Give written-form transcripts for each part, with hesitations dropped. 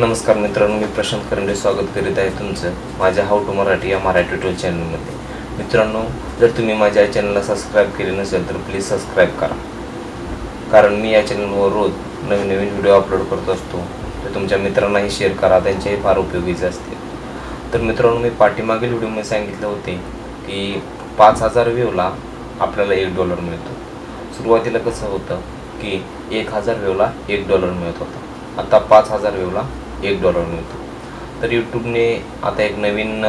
नमस्कार मित्रांनो, मी प्रशांत करंडे स्वागत करीत आहे तुमचं माझ्या हाऊ टू मराठी या मराठी ट्युटोरियल चॅनलमध्ये। मित्रांनो, जर तुम्ही माझ्या चॅनलला सबस्क्राईब केले नसेल तर प्लीज सबस्क्राईब करा, कारण मी या चॅनलवर रोज नवीन नवीन व्हिडिओ अपलोड करत असतो। तर तुमच्या मित्रांनाही शेअर करा, त्यांच्याही फार उपयोगीचे असतील। तर मित्रांनो, मी पाठीमागील व्हिडिओमध्ये सांगितले होते की 5000 व्ह्यूला आपल्याला $1 मिळतो। सुरुवातीला कसं होतं की 1000 व्ह्यूला $1 मिळत होता, आता 5000 व्ह्यूला $1 मिळतो। तर यूट्यूबने आता एक नवीन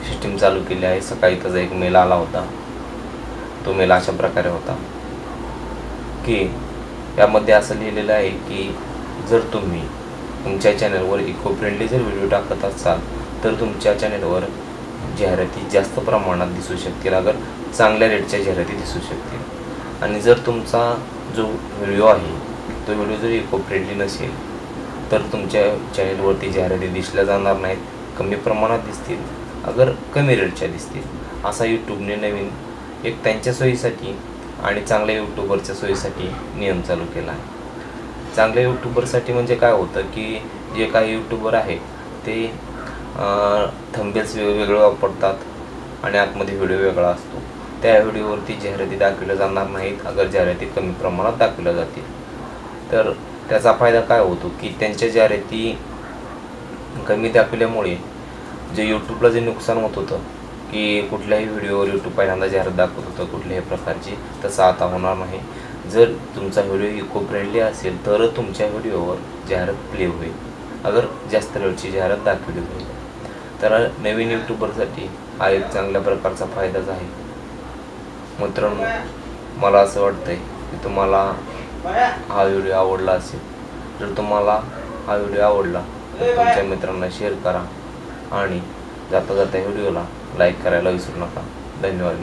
सिस्टीम चालू केली आहे। सकाळी त्याचा एक मेल आला होता। तो मेल अशा प्रकारे होता की यामध्ये असं लिहिलेलं आहे की जर तुम्ही तुमच्या चॅनलवर इको फ्रेंडली जर व्हिडिओ टाकत असाल तर तुमच्या चॅनलवर जाहिराती जास्त प्रमाणात दिसू शकतील, अगर चांगल्या रेटच्या जाहिराती दिसू शकतील। आणि जर तुमचा जो व्हिडिओ आहे तो व्हिडिओ जर इको फ्रेंडली नसेल तर तुमच्या चॅनलवरती जाहिराती दिसल्या जाणार नाहीत, कमी प्रमाणात दिसतील, अगर कमी रेटच्या दिसतील। असा यूट्यूबने नवीन एक त्यांच्या सोयीसाठी आणि चांगल्या यूट्यूबरच्या सोयीसाठी नियम चालू केला आहे। चांगल्या यूट्यूबरसाठी म्हणजे काय होतं की जे काही यूट्यूबर आहे ते थंबनेल्स वेगवेगळे वापरतात आणि आतमध्ये व्हिडिओ वेगळा असतो। त्या व्हिडिओवरती जाहिराती दाखवल्या जाणार नाहीत, अगर जाहिराती कमी प्रमाणात दाखवल्या जातील तर त्याचा फायदा काय होतो की त्यांच्या जाहिराती कमी दाखवल्यामुळे जे यूट्यूबला जे नुकसान होत होतं की कुठल्याही व्हिडिओवर यूट्यूब पहिल्यांदा जाहिरात दाखवत होतं कुठल्याही प्रकारची, तसं आता होणार नाही। जर तुमचा व्हिडिओ इको फ्रेंडली असेल तर तुमच्या व्हिडिओवर जाहिरात प्ले होईल, अगर जास्त रेटची जाहिरात दाखवली होईल। तर नवीन यूट्यूबरसाठी हा एक चांगल्या प्रकारचा फायदाच आहे। मित्रांनो, मला असं वाटतंय की तुम्हाला हा व्हिडिओ आवडला असेल। जर तुम्हाला हा व्हिडिओ आवडला तर तुमच्या मित्रांना शेअर करा आणि जाता जाता व्हिडिओला लाईक करायला विसरू नका। धन्यवाद।